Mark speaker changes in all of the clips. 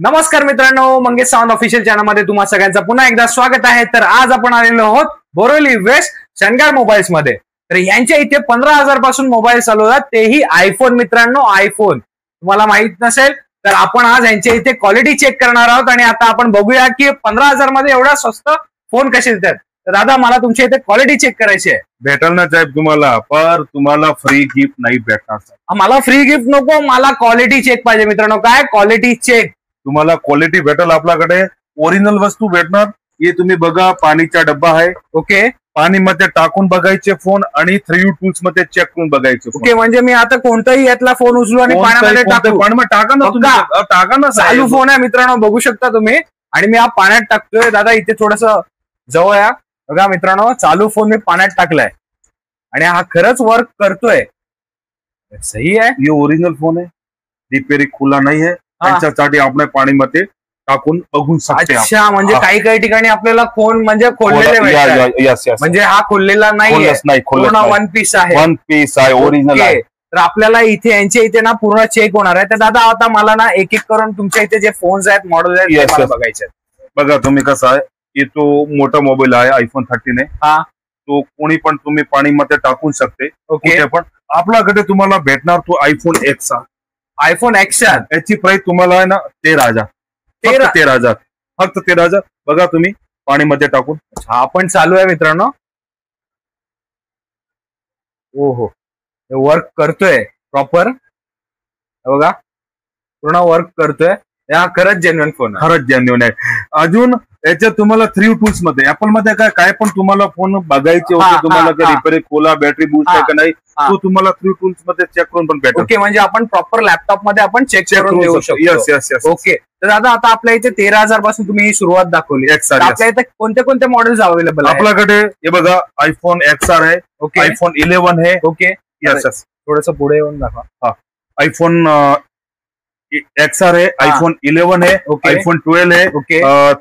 Speaker 1: नमस्कार मित्रांनो, Mangesh Sawant official channel मध्ये तुम्हा सगळ्यांचं पुन्हा एकदा स्वागत आहे। तर आज आपण आलेलो आहोत बोरिवली वेस्ट शनगार मोबाईल्स मध्ये। तर यांच्या इथे 15,000 पासून मोबाईल चालू आहेत, तेही आयफोन। मित्रांनो, आयफोन तुम्हाला माहित नसेल तर आपण आज यांच्या इथे क्वालिटी चेक करणार आहोत आणि आता आपण बघूया की 15,000 मध्ये एवढा स्वस्त फोन कसे देतात। तर दादा, मला तुमच्या इथे क्वालिटी चेक करायची आहे।
Speaker 2: भेटेल ना साहेब तुम्हाला, पर तुम्हाला फ्री गिफ्ट नाही भेटणार साहेब।
Speaker 1: मला फ्री गिफ्ट नको, मला क्वालिटी चेक पाहिजे। मित्रांनो, काय क्वालिटी चेक?
Speaker 2: तुम्हाला क्वालिटी भेटेल आपल्याकडे, ओरिजिनल वस्तू भेटणार। हे तुम्ही बघा, पाणीचा डब्बा आहे।
Speaker 1: ओके,
Speaker 2: पाणी मध्ये टाकून बघायचे फोन आणि 3U टूल्स मध्ये चेक करून बघायचे।
Speaker 1: ओके, म्हणजे मी आता कोणताही यातला फोन उचलू आणि पाण्यामध्ये टाकू?
Speaker 2: पाण्यामध्ये टाका ना तुम्ही, टाका ना।
Speaker 1: चालू फोन आहे मित्रांनो, बघू शकता तुम्ही। आणि मी हा पाण्यात टाकतोय। दादा इथे थोडस जवळ या, बघा मित्रांनो, चालू फोन मी पाण्यात टाकलाय आणि हा खरंच वर्क करतोय। सही आहे,
Speaker 2: ये ओरिजिनल फोन आहे, रिपेरी खुला नाही आहे। त्याच्यासाठी आपण पाणीमध्ये टाकून बघू शकते।
Speaker 1: अच्छा, म्हणजे काही ठिकाणी आपल्याला फोन म्हणजे खोललेले भेटतात, म्हणजे हा खोललेला नाहीये, पूर्ण वन पीस आहे।
Speaker 2: वन पीस आहे, ओरिजिनल आहे।
Speaker 1: तर आपल्याला इथे यांच्या इथे ना पूर्ण चेक होणार आहे। तर दादा, आता मला ना एक एक करून तुमच्या इथे जे फोन्स आहेत, मॉडेल आहेत, ते बघायचे।
Speaker 2: बघा तुम्ही कसं आहे, ये तो मोठा मोबाईल आहे, आयफोन 13 आहे।
Speaker 1: हा,
Speaker 2: तो कोणी पण तुम्ही पाणीमध्ये टाकू शकते।
Speaker 1: ओके,
Speaker 2: पण आपल्याकडे तुम्हाला भेटणार तो आयफोन एक्स।
Speaker 1: आयफोन एक्स
Speaker 2: याची प्राइस तुम्हाला आहे ना 13,000, फक्त 13,000, फक्त 13,000। बघा तुम्ही पाणीमध्ये टाकून।
Speaker 1: हा पण चालू आहे मित्रांनो। ओहो, वर्क करतोय प्रॉपर, बघा पूर्ण वर्क करतोय। हा खरंच जेन्युइन फोन,
Speaker 2: खरंच जेन्युइन आहे। अजून याच्यात तुम्हाला 3U टूल्स मध्ये, ऍपल मध्ये काय पण तुम्हाला फोन बघायचे होते, तुम्हाला रिपेअर खोला, बॅटरी बूस्ट आहे का नाही, तो तुम्हाला 3U टूल्स मध्ये चेक करून पण भेटेल।
Speaker 1: ओके, म्हणजे आपण प्रॉपर लॅपटॉप मध्ये आपण चेक करून देऊ शकतो।
Speaker 2: Yes yes yes.
Speaker 1: ओके, तर दादा आता आपल्या इथे 13,000 पासून तुम्ही ही सुरुवात दाखवली। आपल्या इथे कोणते कोणते मॉडेल्स अवेलेबल आहे?
Speaker 2: आपल्याकडे हे बघा, आयफोन XR आहे, आयफोन 11 आहे।
Speaker 1: ओके,
Speaker 2: यस यस,
Speaker 1: थोडस पुढे येऊन दाखवा।
Speaker 2: हा, आयफोन XR है, आईफोन 11 है, आईफोन 12 है,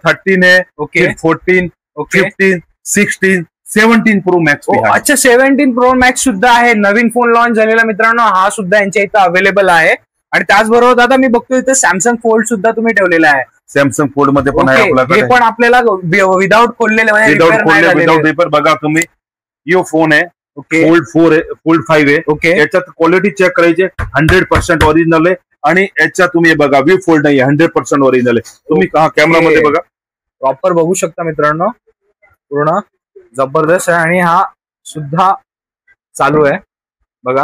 Speaker 2: 13 है, 14, 15, 16, 17 प्रो मॅक्स।
Speaker 1: अच्छा, 17 प्रो मॅक्स सुद्धा आहे, नवीन फोन लॉन्च झालेला मित्रांनो, हा सुद्धा यांच्या इथं अवेलेबल आहे। आणि त्याचबरोबर दादा मी बघतो इथे सॅमसंग फोल्ड सुद्धा तुम्ही ठेवलेला आहे।
Speaker 2: सॅमसंग फोल्ड मध्ये पण आहे आपल्याकडे,
Speaker 1: हे पण आपल्याला विदाउट खोललेले,
Speaker 2: विदाउट पेपर। बघा तुम्ही, यो फोन आहे, फोल्ड 4 आहे, फोल्ड 5 आहे।
Speaker 1: ओके,
Speaker 2: याच्यात क्वालिटी चेक करायची, 100% ओरिजिनल आहे। आणि याच्यात तुम्ही बघा, वी फोल्ड नाही, 100% ओरिजिनल आहे। तुम्ही कॅमेरामध्ये बघा,
Speaker 1: प्रॉपर बघू शकता मित्रांनो, पूर्ण जबरदस्त आहे। आणि हा सुद्धा चालू आहे, बघा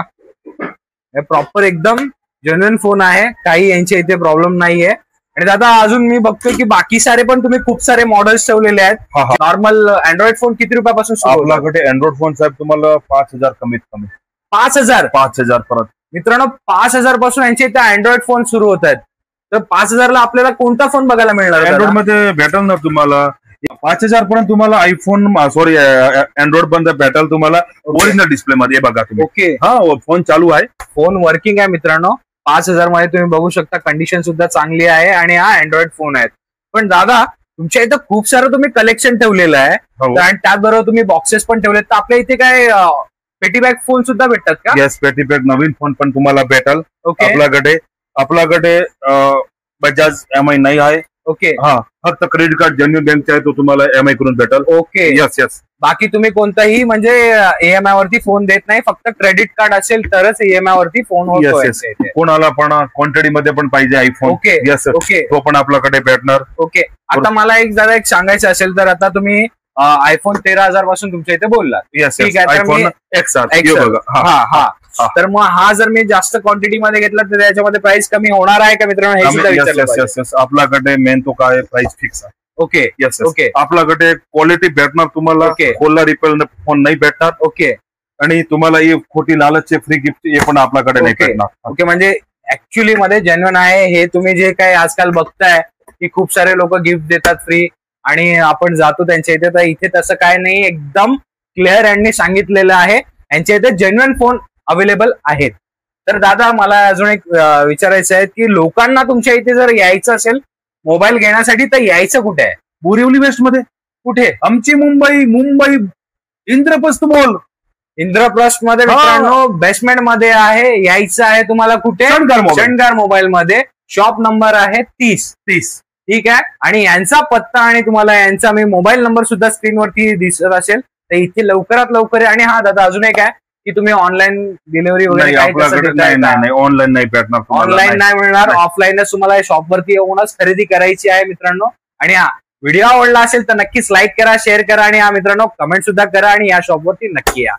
Speaker 1: हे प्रॉपर एकदम जेन्युइन फोन आहे, काही यांच्या इथे प्रॉब्लेम नाहीये। आणि दादा अजून मी बघतोय की बाकी सारे पण तुम्ही खूप सारे मॉडेल्स ठेवलेले आहेत। नॉर्मल अँड्रॉइड फोन किती रुपयापासून?
Speaker 2: आपल्याकडे अँड्रॉइड फोन साहेब तुम्हाला 5,000 कमीत कमी।
Speaker 1: 5,000
Speaker 2: परत
Speaker 1: मित्रांनो, 5,000 पासून यांच्या इथे अँड्रॉइड फोन सुरू होत आहेत। तर 5,000 ला आपल्याला कोणता फोन बघायला मिळणार?
Speaker 2: अँड्रॉइड मध्ये भेटेल ना तुम्हाला 5,000 पर्यंत तुम्हाला आयफोन, सॉरी अँड्रॉइड मध्ये भेटेल तुम्हाला ओरिजिनल डिस्प्ले मध्ये। बघा तुम्ही,
Speaker 1: ओके,
Speaker 2: हा फोन चालू आहे,
Speaker 1: फोन वर्किंग आहे मित्रांनो। 5,000 मध्ये तुम्ही बघू शकता, कंडिशन सुद्धा चांगली आहे आणि हा अँड्रॉइड फोन आहे। पण दादा, तुमच्या इथं खूप सारं तुम्ही कलेक्शन ठेवलेलं आहे आणि त्याचबरोबर तुम्ही बॉक्सेस पण ठेवलेत। तर आपल्या इथे काय पेटी बॅग फोन सुद्धा भेटतात का?
Speaker 2: येस, पेटी बॅग नवीन फोन पण तुम्हाला भेटेल आपल्याकडे। बजाज EMI नाही आहे।
Speaker 1: ओके,
Speaker 2: हा, फक्त क्रेडिट कार्ड जेन्युइन बँकचे आहे, तो तुम्हाला EMI करून भेटेल।
Speaker 1: Okay,
Speaker 2: yes yes.
Speaker 1: बाकी तुम्ही कोणताही म्हणजे EMI वरती फोन देत नाही, फक्त क्रेडिट कार्ड असेल तरच EMI वरती फोन होतो।
Speaker 2: कोणाला पण क्वांटिटी मध्ये पण पाहिजे आयफोन,
Speaker 1: ओके
Speaker 2: यस,
Speaker 1: ओके,
Speaker 2: तो पण आपल्याकडे भेटणार।
Speaker 1: ओके, आता मला एक सांगायचं असेल तर आता तुम्ही आयफोन 13,000 पासून तुमच्या इथे बोलला,
Speaker 2: ठीक आहे, आयफोन XR।
Speaker 1: हा, तर मग हा जर मी जास्त क्वांटिटी मध्ये घेतला तर त्याच्यामध्ये प्राइस कमी होणार आहे का मित्रांनो? हे सुद्धा विचारलं।
Speaker 2: आपल्याकडे मेन तो काय प्राइस फिक्स आहे।
Speaker 1: ओके,
Speaker 2: यस
Speaker 1: ओके,
Speaker 2: आपल्याकडे क्वालिटी भेटणार तुम्हाला, खोला रिपेअर फोन नाही भेटणार।
Speaker 1: ओके,
Speaker 2: आणि तुम्हाला ही खोटी लालचचे फ्री गिफ्ट हे पण आपल्याकडे नाही भेटणार।
Speaker 1: ओके, म्हणजे ऍक्च्युअली मध्ये जेन्युइन आहे हे। तुम्ही जे काही आजकाल बघताय की खूप सारे लोक गिफ्ट देतात फ्री आणि आपण जातो त्यांच्या इथे, तर इथे तसं काय नाही, एकदम क्लिअर यांनी सांगितलेलं आहे यांच्या इथे जेन्युइन फोन अवेलेबल आहेत। तर दादा, मला अजून एक विचारायचं आहे की लोकांना तुमच्या इथे जर यायचं असेल मोबाईल घेण्यासाठी, तर यायचं कुठे आहे?
Speaker 2: बोरिवली वेस्ट मध्ये। कुठे? आमची मुंबई इंद्रप्रस्थ मॉल,
Speaker 1: इंद्रप्रस्थ मध्ये मित्रांनो, बेसमेंट मध्ये आहे। यायचं आहे तुम्हाला कुठे? शनगार मोबाईल मध्ये। शॉप नंबर आहे 30. ठीक आहे. आणि यांचा पत्ता आणि तुम्हाला यांचा मी मोबाईल नंबर सुद्धा स्क्रीनवरती दिसत असेल. तर इथे लवकरात लवकर. आणि हा दादा अजून एक आहे की तुम्ही ऑनलाईन डिलिव्हरी वगैरे
Speaker 2: नाही, ऑनलाईन नाही भेटणार,
Speaker 1: ऑनलाईन नाही मिळणार, ऑफलाईनच तुम्हाला शॉपवरती येऊनच खरेदी करायची आहे मित्रांनो. आणि हा व्हिडिओ आवडला असेल तर नक्कीच लाईक करा, शेअर करा आणि हा मित्रांनो कमेंट सुद्धा करा आणि या शॉपवरती नक्की या.